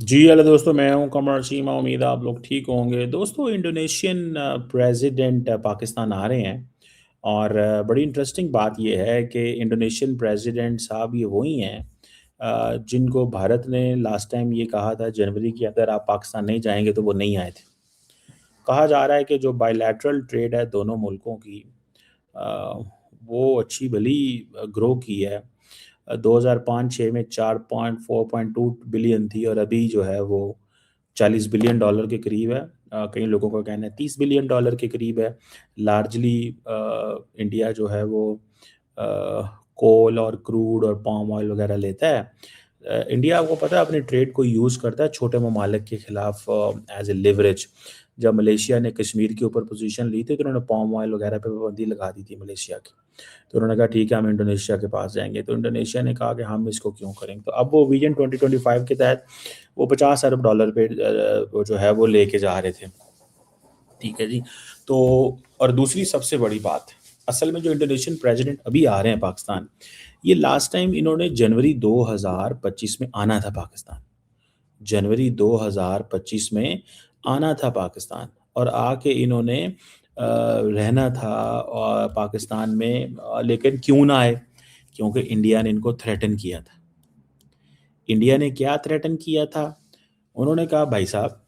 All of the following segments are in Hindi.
जी, हेलो दोस्तों, मैं हूं कमर चीमा। उम्मीद है आप लोग ठीक होंगे। दोस्तों, इंडोनेशियन प्रेसिडेंट पाकिस्तान आ रहे हैं और बड़ी इंटरेस्टिंग बात ये है कि इंडोनेशियन प्रेसिडेंट साहब ये वही हैं जिनको भारत ने लास्ट टाइम ये कहा था जनवरी के अंदर आप पाकिस्तान नहीं जाएंगे, तो वो नहीं आए थे। कहा जा रहा है कि जो बायलैटरल ट्रेड है दोनों मुल्कों की, अ, वो अच्छी भली ग्रो की है। 2005-6 में 4.4.2 बिलियन थी और अभी जो है वो $40 बिलियन के करीब है। कई लोगों का कहना है $30 बिलियन के करीब है। लार्जली इंडिया जो है वो कोल और क्रूड और पाम ऑयल वगैरह लेता है। इंडिया, आपको पता है, अपने ट्रेड को यूज़ करता है छोटे ममालिक के खिलाफ एज ए लिवरेज। जब मलेशिया ने कश्मीर के ऊपर पोजीशन ली थी तो उन्होंने पाम ऑयल वगैरह पे पाबंदी लगा दी थी मलेशिया की। तो उन्होंने कहा ठीक है, हम इंडोनेशिया के पास जाएंगे। तो इंडोनेशिया ने कहा कि हम इसको क्यों करेंगे। तो अब वो विजन 2025 के तहत वो $50 अरब पे वो जो है वो लेके जा रहे थे। ठीक है जी। तो और दूसरी सबसे बड़ी बात, असल में जो इंडोनेशियन प्रेसिडेंट अभी आ रहे हैं पाकिस्तान, ये लास्ट टाइम इन्होंने जनवरी 2025 में आना था पाकिस्तान। जनवरी 2025 में आना था पाकिस्तान और आके इन्होंने रहना था और पाकिस्तान में, लेकिन क्यों ना आए? क्योंकि इंडिया ने इनको थ्रेटन किया था। इंडिया ने क्या थ्रेटन किया था? उन्होंने कहा भाई साहब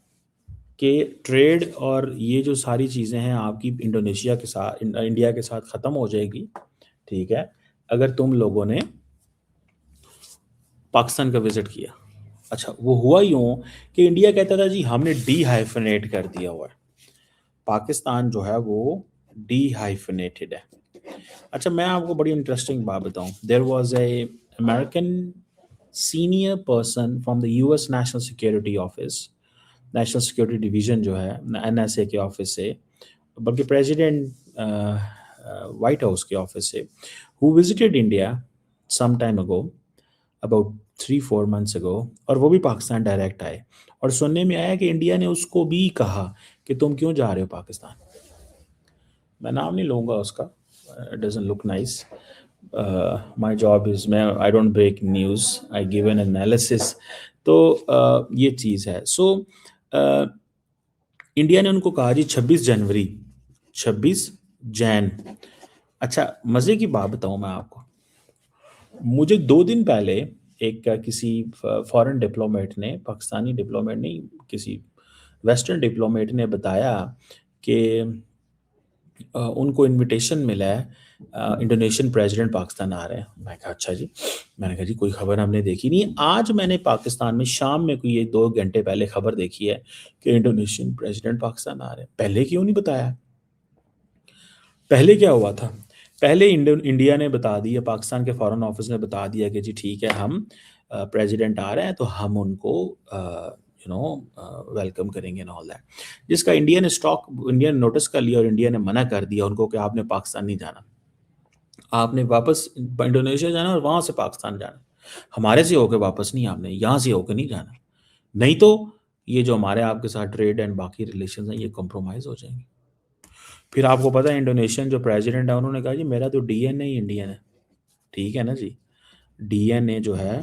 कि ट्रेड और ये जो सारी चीज़ें हैं आपकी इंडोनेशिया के साथ, इंडिया के साथ ख़त्म हो जाएगी। ठीक है, अगर तुम लोगों ने पाकिस्तान का विजिट किया। अच्छा, वो हुआ यूं कि इंडिया कहता था जी हमने डी हाइफनेट कर दिया हुआ है। पाकिस्तान जो है वो डी हाइफनेटेड है। अच्छा, मैं आपको बड़ी इंटरेस्टिंग बात बताऊं। There was a American senior person from the US national security office, national security division जो है एनएसए के ऑफिस से, बल्कि प्रेसिडेंट वाइट हाउस के ऑफिस से, who visited India some time ago, about 3-4 months ago. और वो भी पाकिस्तान डायरेक्ट आए। और सुनने में आया कि इंडिया ने उसको भी कहा कि तुम क्यों जा रहे हो पाकिस्तान। मैं नाम नहीं लूँगा उसका, it doesn't look nice. My job is, मैं I don't break news, I give an analysis. तो ये चीज़ है। सो इंडिया ने उनको कहा जी 26 जनवरी, 26 जैन। अच्छा, मज़े की बात बताऊँ मैं आपको। मुझे 2 दिन पहले एक किसी फॉरेन डिप्लोमेट ने, पाकिस्तानी डिप्लोमेट नहीं, किसी वेस्टर्न डिप्लोमेट ने बताया कि उनको इनविटेशन मिला है, इंडोनेशियन प्रेसिडेंट पाकिस्तान आ रहे हैं। मैं कहा अच्छा जी। मैंने कहा जी कोई खबर हमने देखी नहीं है। आज मैंने पाकिस्तान में शाम में कोई ये 2 घंटे पहले खबर देखी है कि इंडोनेशियन प्रेसिडेंट पाकिस्तान आ रहे हैं। पहले क्यों नहीं बताया? पहले क्या हुआ था? पहले इंडिया ने बता दिया, पाकिस्तान के फॉरेन ऑफिस ने बता दिया कि जी ठीक है, हम प्रेसिडेंट आ रहे हैं तो हम उनको वेलकम करेंगे एंड ऑल दैट। जिसका इंडिया ने नोटिस कर लिया और इंडिया ने मना कर दिया उनको कि आपने पाकिस्तान नहीं जाना, आपने वापस इंडोनेशिया जाना और वहां से पाकिस्तान जाना। हमारे से होकर वापस नहीं, आपने यहाँ से होकर नहीं जाना, नहीं तो ये जो हमारे आपके साथ ट्रेड एंड बाकी रिलेशन हैं ये कॉम्प्रोमाइज़ हो जाएंगे। फिर आपको पता है इंडोनेशियन जो प्रेसिडेंट है उन्होंने कहा जी मेरा तो डीएनए ही इंडियन है। ठीक है ना जी, डीएनए जो है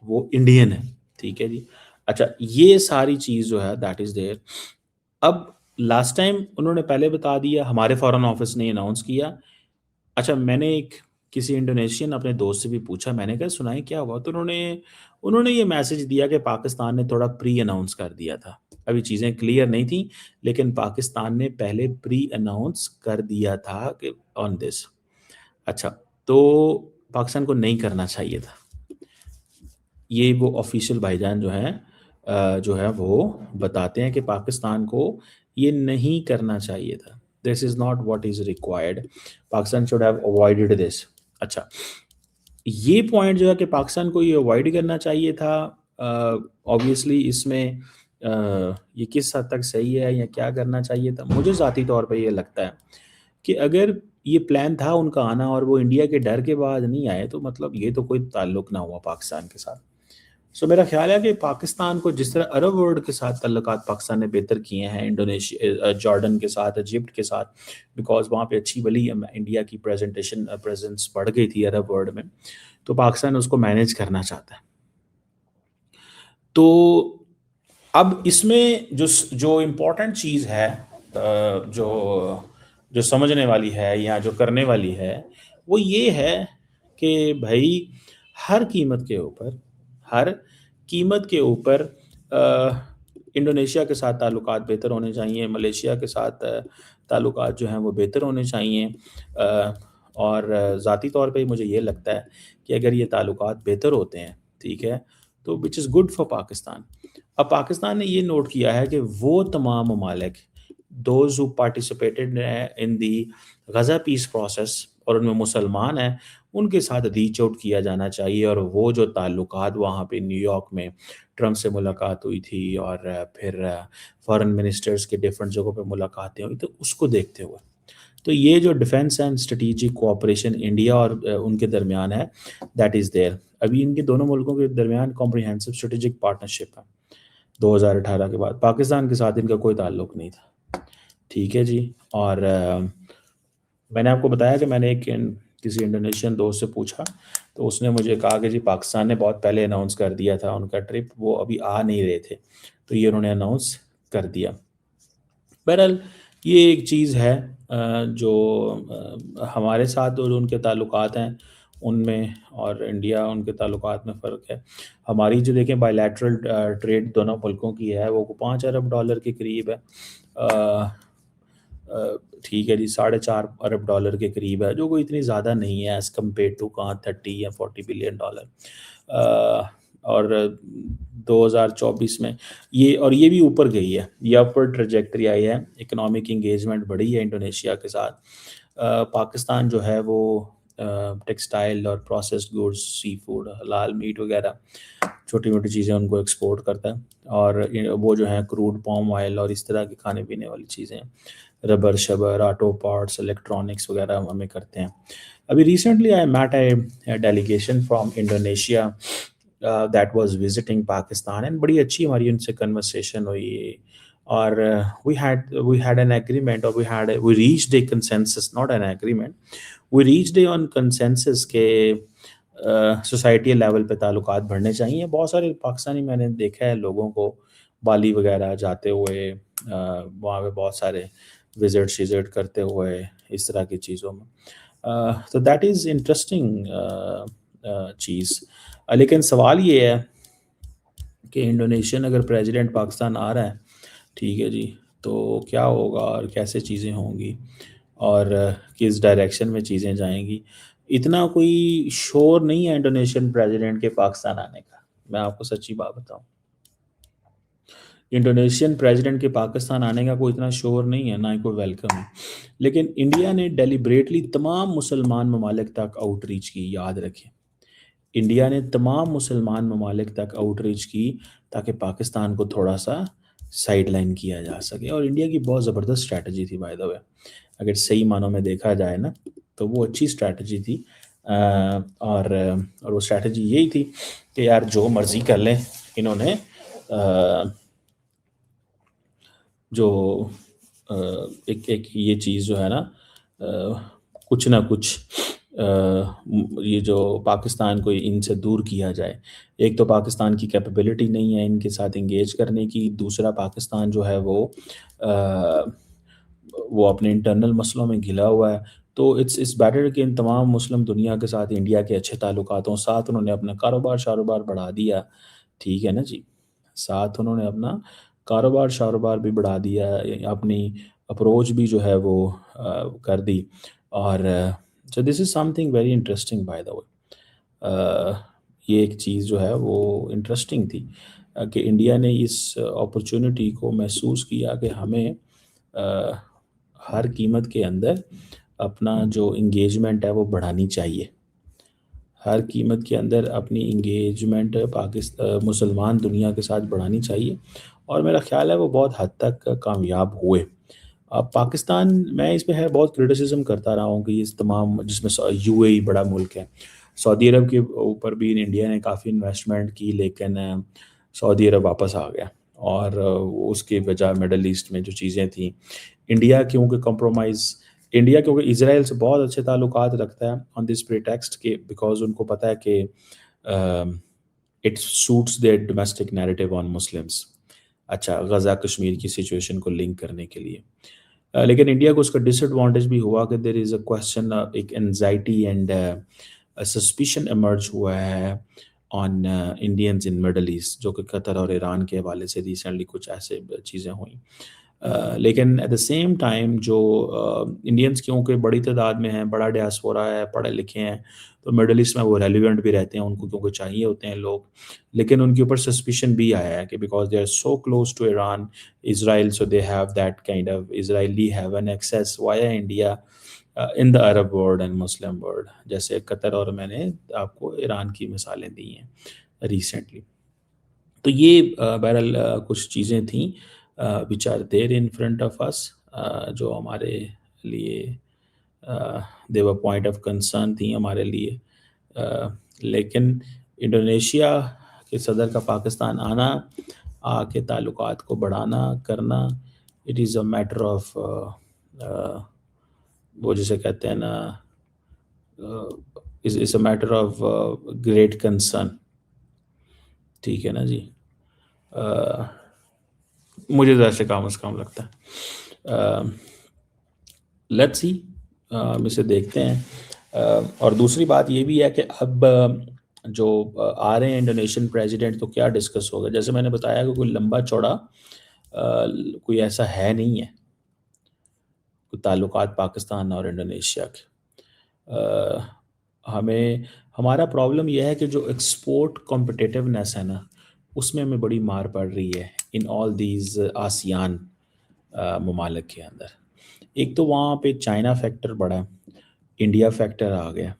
वो इंडियन है। ठीक है जी। अच्छा, ये सारी चीज़ जो है दैट इज़ देयर। अब लास्ट टाइम उन्होंने पहले बता दिया, हमारे फॉरेन ऑफिस ने अनाउंस किया। अच्छा, मैंने एक किसी इंडोनेशियन अपने दोस्त से भी पूछा, मैंने कहा सुनाई क्या हुआ? तो उन्होंने उन्होंने ये मैसेज दिया कि पाकिस्तान ने थोड़ा प्री अनाउंस कर दिया था। अभी चीज़ें क्लियर नहीं थी, लेकिन पाकिस्तान ने पहले प्री अनाउंस कर दिया था कि ऑन दिस। अच्छा, तो पाकिस्तान को नहीं करना चाहिए था। ये वो ऑफिशियल भाईजान जो है वो बताते हैं कि पाकिस्तान को ये नहीं करना चाहिए था। This is not what is required. Pakistan should have avoided this. अच्छा, ये पॉइंट जो है कि पाकिस्तान को ये अवॉइड करना चाहिए था। ऑब्वियसली इसमें ये किस हद तक सही है या क्या करना चाहिए था, मुझे ज़ाती तौर पे ये लगता है कि अगर ये प्लान था उनका आना और वो इंडिया के डर के बाद नहीं आए तो मतलब ये तो कोई ताल्लुक ना हुआ पाकिस्तान के साथ। सो मेरा ख्याल है कि पाकिस्तान को जिस तरह अरब वर्ल्ड के साथ ताल्लुकात पाकिस्तान ने बेहतर किए हैं, इंडोनेशिया, जॉर्डन के साथ, इजिप्ट के साथ, बिकॉज वहाँ पे अच्छी भली इंडिया की प्रेजेंस बढ़ गई थी अरब वर्ल्ड में, तो पाकिस्तान उसको मैनेज करना चाहता है। तो अब इसमें जो इम्पोर्टेंट चीज़ है, जो जो समझने वाली है या जो करने वाली है, वो ये है कि भई हर कीमत के ऊपर हर कीमत के ऊपर इंडोनेशिया के साथ ताल्लुकात बेहतर होने चाहिए, मलेशिया के साथ ताल्लुकात जो हैं वो बेहतर होने चाहिए। और ज़ाती तौर पे मुझे ये लगता है कि अगर ये ताल्लुकात बेहतर होते हैं, ठीक है, तो which is good for Pakistan. अब पाकिस्तान ने ये नोट किया है कि वो तमाम ममालिक those who participated in the Gaza peace process और उनमें मुसलमान हैं, उनके साथ रीच आउट किया जाना चाहिए और वो जो ताल्लुकात वहाँ पे न्यूयॉर्क में ट्रम्प से मुलाकात हुई थी और फिर फॉरेन मिनिस्टर्स के डिफरेंट जगहों पे मुलाकातें हुई, तो उसको देखते हुए तो ये जो defence and strategic cooperation India और उनके दरमियान है, दैट इज़ देयर। अभी इनके दोनों मुल्कों के दरमियान कॉम्प्रिहेंसिव स्ट्रेटेजिक पार्टनरशिप है। 2018 के बाद पाकिस्तान के साथ इनका कोई ताल्लुक नहीं था। ठीक है जी। और मैंने आपको बताया कि मैंने किसी इंडोनेशियन दोस्त से पूछा, तो उसने मुझे कहा कि जी पाकिस्तान ने बहुत पहले अनाउंस कर दिया था उनका ट्रिप, वो अभी आ नहीं रहे थे, तो ये उन्होंने अनाउंस कर दिया। बहरहाल ये एक चीज़ है जो हमारे साथ और उनके ताल्लुकात हैं उनमें और इंडिया उनके ताल्लुकात में फ़र्क है। हमारी जो देखें बायलैटरल ट्रेड दोनों मुल्कों की है वो 5 अरब डॉलर के करीब है। अ ठीक है जी, साढ़े 4 अरब डॉलर के करीब है, जो कोई इतनी ज़्यादा नहीं है एज़ कम्पेयर टू कहाँ 30 या 40 बिलियन डॉलर। और 2024 में ये भी ऊपर गई है, ये अपवर्ड ट्रैजेक्टरी आई है, इकोनॉमिक एंगेजमेंट बढ़ी है इंडोनेशिया के साथ। पाकिस्तान जो है वो टेक्सटाइल और प्रोसेस्ड गुड्स, सी फूड, हलाल मीट वगैरह छोटी-मोटी चीज़ें उनको एक्सपोर्ट करता है और वो जो है क्रूड पाम ऑयल और इस तरह की खाने-पीने वाली चीज़ें, रबर-शबर, ऑटो पार्ट्स, इलेक्ट्रॉनिक्स वगैरह हमें करते हैं। अभी recently I met a delegation from Indonesia that was visiting Pakistan and बड़ी अच्छी हमारी उनसे कन्वर्सेशन हुई और वी हैड एन एग्रीमेंट और we reached a consensus, not an agreement, we reached a on consensus के सोसाइटी लेवल पे ताल्लुकात बढ़ने चाहिए। बहुत सारे पाकिस्तानी मैंने देखा है लोगों को बाली वगैरह जाते हुए, वहाँ पे बहुत सारे विज़िट शिज़िट करते हुए इस तरह की चीज़ों में। तो दैट इज़ इंटरेस्टिंग चीज़। लेकिन सवाल ये है कि इंडोनेशियन अगर प्रेसिडेंट पाकिस्तान आ रहा है, ठीक है जी, तो क्या होगा और कैसे चीज़ें होंगी और किस डायरेक्शन में चीज़ें जाएँगी। इतना कोई शोर नहीं है इंडोनेशियन प्रेसिडेंट के पाकिस्तान आने का, मैं आपको सच्ची बात बताऊँ। इंडोनेशियन प्रेसिडेंट के पाकिस्तान आने का कोई इतना शोर नहीं है, ना ही कोई वेलकम है। लेकिन इंडिया ने डेलिब्रेटली तमाम मुसलमान ममालिक तक आउटरीच की, याद रखें। इंडिया ने तमाम मुसलमान ममालिक तक आउटरीच की ताकि पाकिस्तान को थोड़ा-सा साइडलाइन किया जा सके और इंडिया की बहुत ज़बरदस्त स्ट्रैटेजी थी बाय द वे। अगर सही मानों में देखा जाए ना, तो वो अच्छी स्ट्रैटेजी थी। और वो स्ट्रैटेजी यही थी कि यार जो मर्ज़ी कर लें, इन्होंने जो अ, एक एक ये चीज़ जो है ना, कुछ ना कुछ ये जो पाकिस्तान को इनसे दूर किया जाए। एक तो पाकिस्तान की कैपेबिलिटी नहीं है इनके साथ एंगेज करने की, दूसरा पाकिस्तान जो है वो अपने इंटरनल मसलों में घिला हुआ है। तो इट्स बेटर कि इन तमाम मुस्लिम दुनिया के साथ इंडिया के अच्छे ताल्लुकात हों, साथ उन्होंने अपना कारोबार-शारोबार बढ़ा दिया, ठीक है ना जी। साथ उन्होंने अपना कारोबार-शारोबार भी बढ़ा दिया, अपनी अप्रोच भी जो है वो कर दी और so this is something very interesting by the way. ये एक चीज़ जो है वो इंटरेस्टिंग थी कि इंडिया ने इस अपॉर्चुनिटी को महसूस किया कि हमें अ, हर कीमत के अंदर अपना जो एंगेजमेंट है वो बढ़ानी चाहिए। हर कीमत के अंदर अपनी एंगेजमेंट मुसलमान दुनिया के साथ बढ़ानी चाहिए और मेरा ख़्याल है वो बहुत हद तक कामयाब हुए। अब पाकिस्तान, मैं इस पे है बहुत क्रिटिसिज़्म करता रहा हूँ कि इस तमाम जिसमें यूएई बड़ा मुल्क है। सऊदी अरब के ऊपर भी इंडिया ने काफ़ी इन्वेस्टमेंट की, लेकिन सऊदी अरब वापस आ गया और उसकी वजह मिडल ईस्ट में जो चीज़ें थी, इंडिया क्योंकि कॉम्प्रोमाइज़ इंडिया क्योंकि इज़राइल से बहुत अच्छे ताल्लुकात रखता है ऑन दिस प्रीटेक्स्ट के बिकॉज़ उनको पता है कि it suits there domestic narrative on Muslims. अच्छा, गज़ा कश्मीर की सिचुएशन को लिंक करने के लिए। लेकिन इंडिया को उसका डिसएडवांटेज भी हुआ कि देयर इज़ अ क्वेश्चन, एक एंग्ज़ायटी एंड सस्पिशन इमर्ज हुआ है on Indians in middle east, जो कि कतर और ईरान के हवाले से रिसेंटली कुछ ऐसे चीज़ें हुई। लेकिन एट द सेम टाइम जो इंडियंस क्योंकि बड़ी तादाद में हैं, बड़ा डियास्पोरा है, पढ़े लिखे हैं, तो मिडल ईस्ट में वो रेलिवेंट भी रहते हैं, उनको क्योंकि चाहिए होते हैं लोग। लेकिन उनके ऊपर सस्पिशन भी आया है कि because they are so close to Iran, Israel, so they have that kind of Israeli have an access via India in the Arab world and Muslim world, जैसे कतर और मैंने आपको ईरान की मिसालें दी हैं रिसेंटली। तो ये बहरहाल कुछ चीज़ें थीं which are there in front of us, जो हमारे लिए they were point of concern थी हमारे लिए। लेकिन इंडोनेशिया के सदर का पाकिस्तान आना, आके ताल्लुकात को बढ़ाना, करना, it is a matter of वो जिसे कहते हैं ना, is a matter of great concern. ठीक है ना जी? अ, मुझे तो ऐसे काम से काम लगता है। लेट्स सी, हम इसे देखते हैं। और दूसरी बात ये भी है कि अब जो आ रहे हैं इंडोनेशियन प्रेसिडेंट, तो क्या डिस्कस होगा। जैसे मैंने बताया कि कोई लंबा चौड़ा कोई ऐसा है नहीं है, कोई ताल्लुकात पाकिस्तान और इंडोनेशिया के। अ, हमें हमारा प्रॉब्लम यह है कि जो एक्सपोर्ट कॉम्पिटिटिवनेस है ना, उसमें हमें बड़ी मार पड़ रही है इन ऑल दीज आसियान ममालिक के अंदर। एक तो वहाँ पे चाइना फैक्टर बढ़ा, इंडिया फैक्टर आ गया।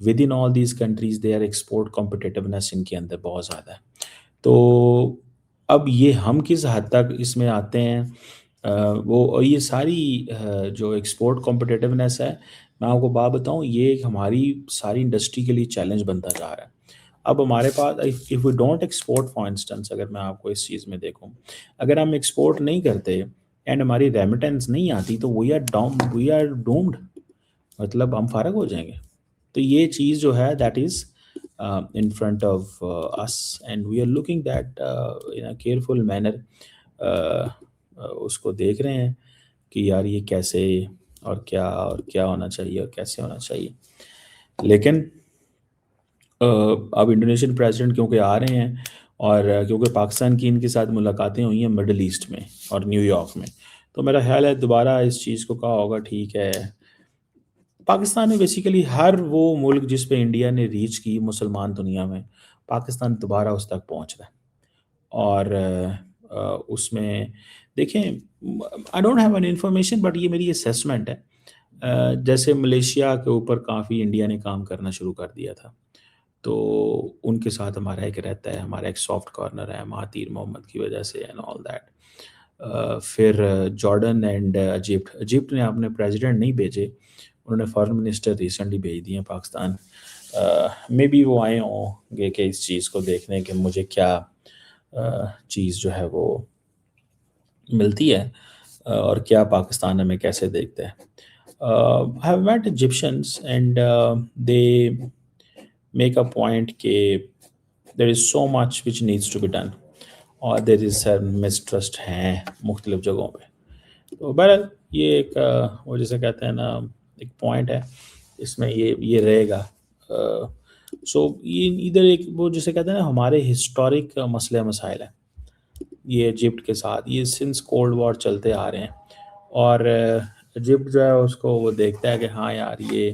Within all these countries their export competitiveness इनके अंदर बहुत ज़्यादा है। तो अब ये हम किस हद तक इसमें आते हैं, वो और ये सारी जो एक्सपोर्ट कॉम्पिटिटिवनेस है, मैं आपको बात बताऊँ, ये एक हमारी सारी इंडस्ट्री के लिए चैलेंज बनता जा रहा है। अब हमारे पास if we don't export for instance, अगर मैं आपको इस चीज़ में देखूँ, अगर हम एक्सपोर्ट नहीं करते एंड हमारी रेमिटेंस नहीं आती, तो वी आर डूम्ड, मतलब हम फ़ारिग हो जाएँगे। तो ये चीज़ जो है that is in front of us and we are looking that in a careful manner. उसको देख रहे हैं कि यार ये कैसे और क्या होना चाहिए और कैसे होना चाहिए। लेकिन अब इंडोनेशियन प्रेसिडेंट क्योंकि आ रहे हैं, और क्योंकि पाकिस्तान की इनके साथ मुलाकातें हुई हैं मिडल ईस्ट में और न्यूयॉर्क में, तो मेरा ख्याल है दोबारा इस चीज़ को कहा होगा ठीक है। पाकिस्तान में बेसिकली हर वो मुल्क जिस पे इंडिया ने रीच की मुसलमान दुनिया में, पाकिस्तान दोबारा उस तक पहुंच रहा है। और उसमें देखें, I don't have an information but ये मेरी असेसमेंट है। जैसे मलेशिया के ऊपर काफ़ी इंडिया ने काम करना शुरू कर दिया था, तो उनके साथ हमारा एक रहता है, हमारा एक सॉफ्ट कॉर्नर है महातीर मोहम्मद की वजह से एंड ऑल दैट। फिर जॉर्डन एंड इजिप्ट, इजिप्ट ने अपने प्रेसिडेंट नहीं भेजे, उन्होंने फॉरेन मिनिस्टर रिसेंटली भेज दिए हैं पाकिस्तान। मे बी वो आए होंगे कि इस चीज़ को देखने कि मुझे क्या चीज़ जो है वो मिलती है, और क्या पाकिस्तान हमें कैसे देखते हैं। I have met Egyptians and they make a point कि there is so much which needs to be done, और देयर इज़ मिसट्रस्ट हैं मुख्तलिफ जगहों पे। तो बहरहाल ये एक वो जिसे कहते हैं ना, एक पॉइंट है, इसमें ये रहेगा। सो ये इधर एक वो जिसे कहते हैं ना, हमारे हिस्टोरिक मसले मसाइल हैं ये इजिप्ट के साथ, ये सिंस कोल्ड वॉर चलते आ रहे हैं। और इजिप्ट जो है उसको वो देखता है कि हाँ यार ये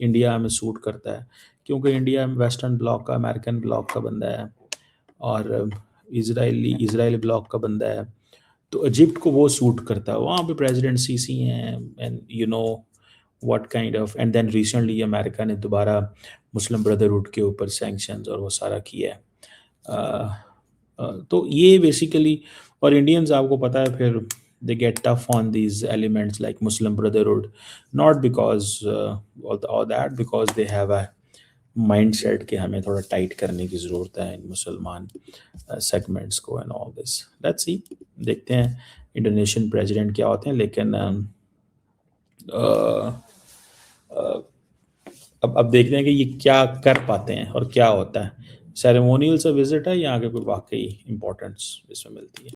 इंडिया में सूट करता है, क्योंकि इंडिया में वेस्टर्न ब्लॉक का, अमेरिकन ब्लॉक का बंदा है, और इजराइली ब्लॉक का बंदा है। तो इजिप्ट को वो सूट करता है, वहाँ पे प्रेसिडेंट सीसी हैं and you know what kind of, and then recently America ने दोबारा मुस्लिम ब्रदरहुड के ऊपर सैंक्शंस और वो सारा किया है। अ, तो ये बेसिकली, और इंडियंस आपको पता है फिर they get tough on these elements like Muslim Brotherhood, not because or that, because they have a mind set कि हमें थोड़ा टाइट करने की ज़रूरत है इन मुसलमान सेगमेंट्स को and all this. Let's see, देखते हैं इंडोनेशियन प्रेसिडेंट क्या होते हैं। लेकिन अब देखते हैं कि ये क्या कर पाते हैं और क्या होता है। सेरेमोनियल सा विज़िट है या आगे कोई वाक़ई इम्पोर्टेंस इसमें मिलती है?